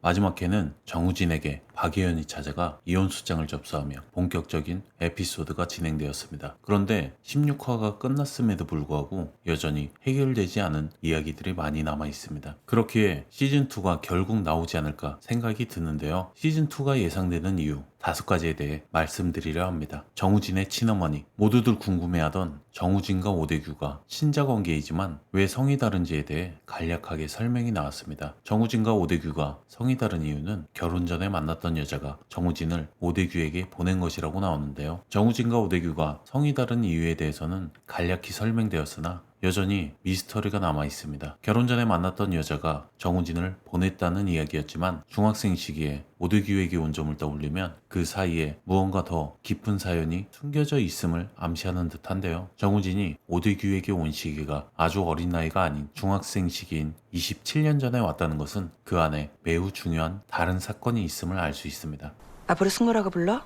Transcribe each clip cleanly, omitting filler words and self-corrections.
마지막 회는 정우진에게 박예현이 찾아가 이혼 수장을 접수하며 본격적인 에피소드가 진행되었습니다. 그런데 16화가 끝났음에도 불구하고 여전히 해결되지 않은 이야기들이 많이 남아 있습니다. 그렇기에 시즌2가 결국 나오지 않을까 생각이 드는데요. 시즌2가 예상되는 이유 5가지에 대해 말씀드리려 합니다. 정우진의 친어머니, 모두들 궁금해하던 정우진과 오대규가 친자 관계이지만 왜 성이 다른지에 대해 간략하게 설명이 나왔습니다. 정우진과 오대규가 성이 다른 이유는 결혼 전에 만났던 여자가 정우진을 오대규에게 보낸 것이라고 나오는데요. 정우진과 오대규가 성이 다른 이유에 대해서는 간략히 설명되었으나 여전히 미스터리가 남아 있습니다. 결혼 전에 만났던 여자가 정우진을 보냈다는 이야기였지만 중학생 시기에 오대규에게 온 점을 떠올리면 그 사이에 무언가 더 깊은 사연이 숨겨져 있음을 암시하는 듯한데요. 정우진이 오대규에게 온 시기가 아주 어린 나이가 아닌 중학생 시기인 27년 전에 왔다는 것은 그 안에 매우 중요한 다른 사건이 있음을 알 수 있습니다. 앞으로 승모라고 불러?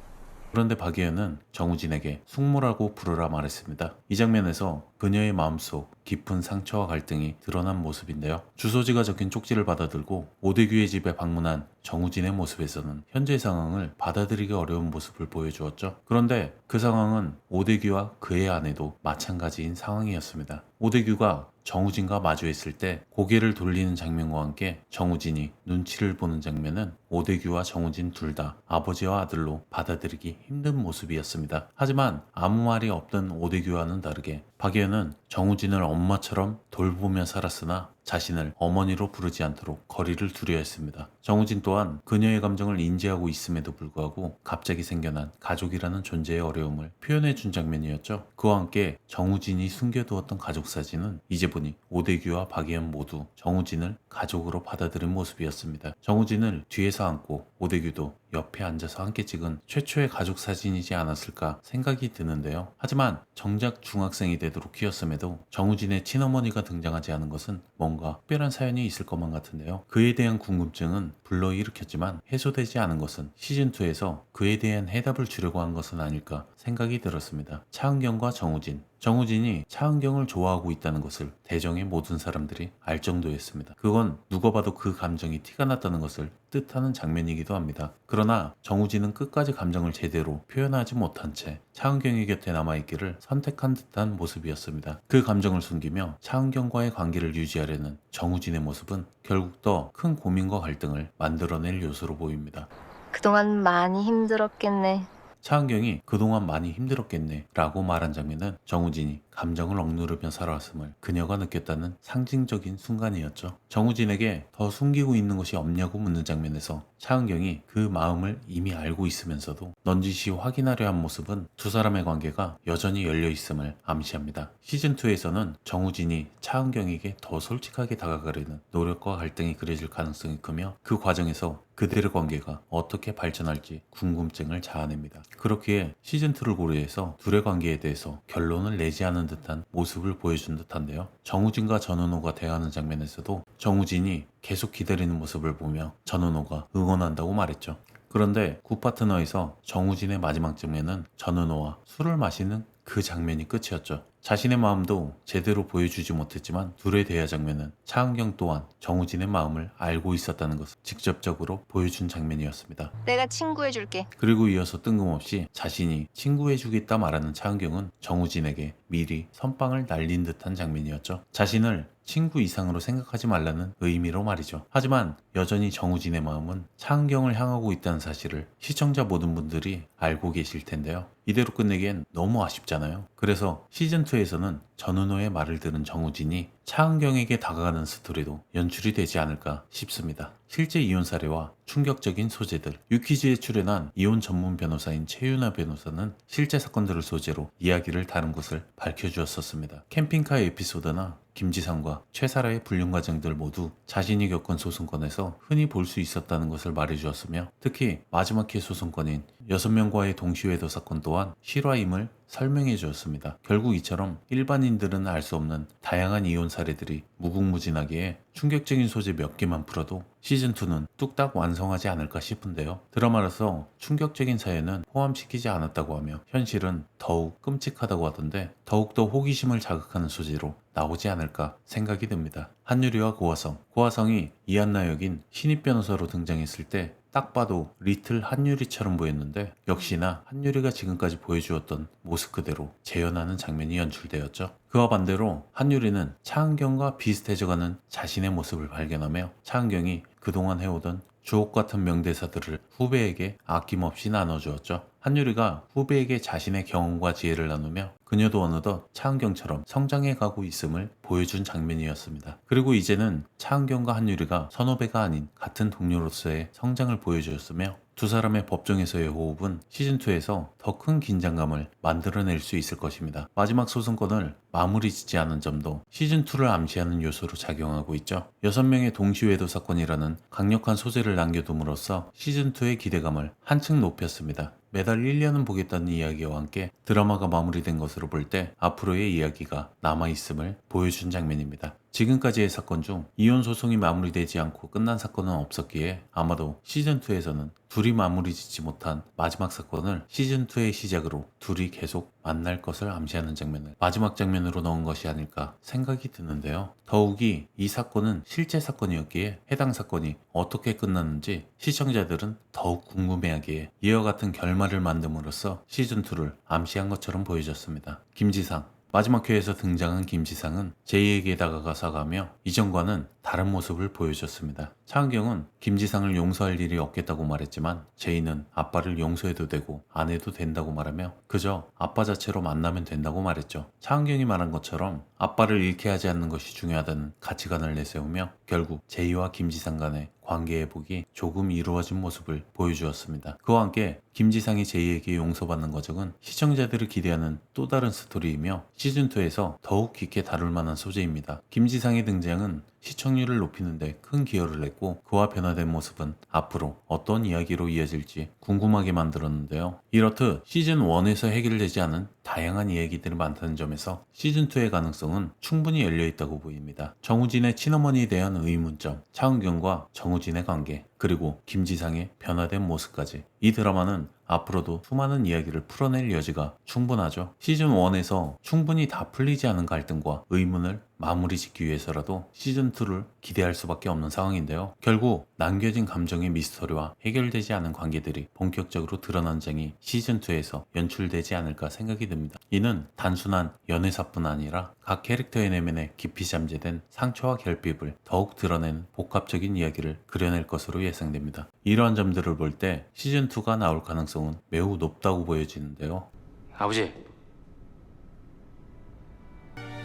그런데 박예현은 정우진에게 숙모라고 부르라 말했습니다. 이 장면에서 그녀의 마음속 깊은 상처와 갈등이 드러난 모습인데요. 주소지가 적힌 쪽지를 받아들고 오대규의 집에 방문한 정우진의 모습에서는 현재 상황을 받아들이기 어려운 모습을 보여주었죠. 그런데 그 상황은 오대규와 그의 아내도 마찬가지인 상황이었습니다. 오대규가 정우진과 마주했을 때 고개를 돌리는 장면과 함께 정우진이 눈치를 보는 장면은 오대규와 정우진 둘 다 아버지와 아들로 받아들이기 힘든 모습이었습니다. 하지만 아무 말이 없던 오대규와는 다르게 박예현은 정우진을 엄마처럼 돌보며 살았으나 자신을 어머니로 부르지 않도록 거리를 두려 했습니다. 정우진 또한 그녀의 감정을 인지하고 있음에도 불구하고 갑자기 생겨난 가족이라는 존재의 어려움을 표현해 준 장면이었죠. 그와 함께 정우진이 숨겨두었던 가족 사진은 이제 보니 오대규와 박예현 모두 정우진을 가족으로 받아들인 모습이었습니다. 정우진을 뒤에서 안고 오대규도 옆에 앉아서 함께 찍은 최초의 가족 사진이지 않았을까 생각이 드는데요. 하지만 정작 중학생이 되도록 키웠음에도 정우진의 친어머니가 등장하지 않은 것은 뭔가 특별한 사연이 있을 것만 같은데요. 그에 대한 궁금증은 불러일으켰지만 해소되지 않은 것은 시즌2에서 그에 대한 해답을 주려고 한 것은 아닐까 생각이 들었습니다. 차은경과 정우진, 정우진이 차은경을 좋아하고 있다는 것을 대정의 모든 사람들이 알 정도였습니다. 그건 누가 봐도 그 감정이 티가 났다는 것을 뜻하는 장면이기도 합니다. 그러나 정우진은 끝까지 감정을 제대로 표현하지 못한 채 차은경의 곁에 남아있기를 선택한 듯한 모습이었습니다. 그 감정을 숨기며 차은경과의 관계를 유지하려는 정우진의 모습은 결국 더 큰 고민과 갈등을 만들어낼 요소로 보입니다. 그동안 많이 힘들었겠네. 차은경이 그동안 많이 힘들었겠네 라고 말한 장면은 정우진이 감정을 억누르며 살아왔음을 그녀가 느꼈다는 상징적인 순간이었죠. 정우진에게 더 숨기고 있는 것이 없냐고 묻는 장면에서 차은경이 그 마음을 이미 알고 있으면서도 넌지시 확인하려 한 모습은 두 사람의 관계가 여전히 열려 있음을 암시합니다. 시즌2에서는 정우진이 차은경에게 더 솔직하게 다가가려는 노력과 갈등이 그려질 가능성이 크며 그 과정에서 그들의 관계가 어떻게 발전할지 궁금증을 자아냅니다. 그렇기에 시즌2를 고려해서 둘의 관계에 대해서 결론을 내지 않은 듯한 모습을 보여준 듯한데요. 정우진과 전은호가 대화하는 장면에서도 정우진이 계속 기다리는 모습을 보며 전은호가 응원한다고 말했죠. 그런데 굿파트너에서 정우진의 마지막 장면은 전은호와 술을 마시는 그 장면이 끝이었죠. 자신의 마음도 제대로 보여주지 못했지만 둘의 대화 장면은 차은경 또한 정우진의 마음을 알고 있었다는 것을 직접적으로 보여준 장면이었습니다. 내가 친구해줄게. 그리고 이어서 뜬금없이 자신이 친구해주겠다 말하는 차은경은 정우진에게 미리 선빵을 날린 듯한 장면이었죠. 자신을 친구 이상으로 생각하지 말라는 의미로 말이죠. 하지만 여전히 정우진의 마음은 차은경을 향하고 있다는 사실을 시청자 모든 분들이 알고 계실 텐데요. 이대로 끝내기엔 너무 아쉽잖아요. 그래서 시즌2에서는 전은호의 말을 들은 정우진이 차은경에게 다가가는 스토리도 연출이 되지 않을까 싶습니다. 실제 이혼 사례와 충격적인 소재들, 유퀴즈에 출연한 이혼 전문 변호사인 최윤아 변호사는 실제 사건들을 소재로 이야기를 다룬 것을 밝혀주었었습니다. 캠핑카 에피소드나 김지상과 최사라의 불륜 과정들 모두 자신이 겪은 소송권에서 흔히 볼 수 있었다는 것을 말해주었으며 특히 마지막 회 소송권인 6명과의 동시회도 사건 또한 실화임을 설명해 주었습니다. 결국 이처럼 일반인들은 알 수 없는 다양한 이혼 사례들이 무궁무진하기에 충격적인 소재 몇 개만 풀어도 시즌2는 뚝딱 완성하지 않을까 싶은데요. 드라마로서 충격적인 사연은 포함시키지 않았다고 하며 현실은 더욱 끔찍하다고 하던데 더욱더 호기심을 자극하는 소재로 나오지 않을까 생각이 듭니다. 한유리와 고화성. 고화성이 이한나 역인 신입 변호사로 등장했을 때 딱 봐도 리틀 한유리처럼 보였는데 역시나 한유리가 지금까지 보여주었던 모습 그대로 재현하는 장면이 연출되었죠. 그와 반대로 한유리는 차은경과 비슷해져가는 자신의 모습을 발견하며 차은경이 그동안 해오던 주옥 같은 명대사들을 후배에게 아낌없이 나눠주었죠. 한유리가 후배에게 자신의 경험과 지혜를 나누며 그녀도 어느덧 차은경처럼 성장해 가고 있음을 보여준 장면이었습니다. 그리고 이제는 차은경과 한유리가 선후배가 아닌 같은 동료로서의 성장을 보여주었으며 두 사람의 법정에서의 호흡은 시즌2에서 더 큰 긴장감을 만들어낼 수 있을 것입니다. 마지막 소송권을 마무리 짓지 않은 점도 시즌2를 암시하는 요소로 작용하고 있죠. 6명의 동시외도 사건이라는 강력한 소재를 남겨둠으로써 시즌2의 기대감을 한층 높였습니다. 매달 1년은 보겠다는 이야기와 함께 드라마가 마무리된 것으로 볼 때 앞으로의 이야기가 남아있음을 보여준 장면입니다. 지금까지의 사건 중 이혼 소송이 마무리되지 않고 끝난 사건은 없었기에 아마도 시즌2에서는 둘이 마무리 짓지 못한 마지막 사건을 시즌2의 시작으로 둘이 계속 만날 것을 암시하는 장면을 마지막 장면으로 넣은 것이 아닐까 생각이 드는데요. 더욱이 이 사건은 실제 사건이었기에 해당 사건이 어떻게 끝났는지 시청자들은 더욱 궁금해하기에 이와 같은 결말을 만듦으로써 시즌2를 암시한 것처럼 보여졌습니다. 김지상 마지막 회에서 등장한 김지상은 제이에게 다가가 사과하며 이전과는 다른 모습을 보여줬습니다. 차은경은 김지상을 용서할 일이 없겠다고 말했지만 제이는 아빠를 용서해도 되고 안 해도 된다고 말하며 그저 아빠 자체로 만나면 된다고 말했죠. 차은경이 말한 것처럼 아빠를 잃게 하지 않는 것이 중요하다는 가치관을 내세우며 결국 제이와 김지상 간의 관계 회복이 조금 이루어진 모습을 보여주었습니다. 그와 함께 김지상이 제이에게 용서받는 과정은 시청자들이 기대하는 또 다른 스토리이며 시즌2에서 더욱 깊게 다룰 만한 소재입니다. 김지상의 등장은 시청률을 높이는 데 큰 기여를 했고 그와 변화된 모습은 앞으로 어떤 이야기로 이어질지 궁금하게 만들었는데요. 이렇듯 시즌1에서 해결되지 않은 다양한 이야기들이 많다는 점에서 시즌2의 가능성은 충분히 열려있다고 보입니다. 정우진의 친어머니에 대한 의문점, 차은경과 정우진의 관계, 그리고 김지상의 변화된 모습까지 이 드라마는 앞으로도 수많은 이야기를 풀어낼 여지가 충분하죠. 시즌1에서 충분히 다 풀리지 않은 갈등과 의문을 마무리 짓기 위해서라도 시즌2를 기대할 수밖에 없는 상황인데요. 결국 남겨진 감정의 미스터리와 해결되지 않은 관계들이 본격적으로 드러난 장이 시즌2에서 연출되지 않을까 생각이 듭니다. 이는 단순한 연애사뿐 아니라 각 캐릭터의 내면에 깊이 잠재된 상처와 결핍을 더욱 드러내는 복합적인 이야기를 그려낼 것으로 예상됩니다. 이러한 점들을 볼 때 시즌2가 나올 가능성은 매우 높다고 보여지는데요. 아버지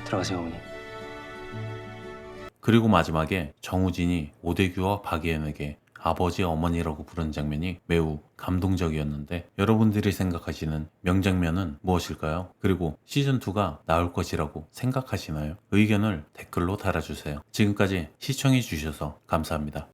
들어가세요 어머니. 그리고 마지막에 정우진이 오대규와 박예은에게 아버지 어머니라고 부르는 장면이 매우 감동적이었는데 여러분들이 생각하시는 명장면은 무엇일까요? 그리고 시즌2가 나올 것이라고 생각하시나요? 의견을 댓글로 달아주세요. 지금까지 시청해주셔서 감사합니다.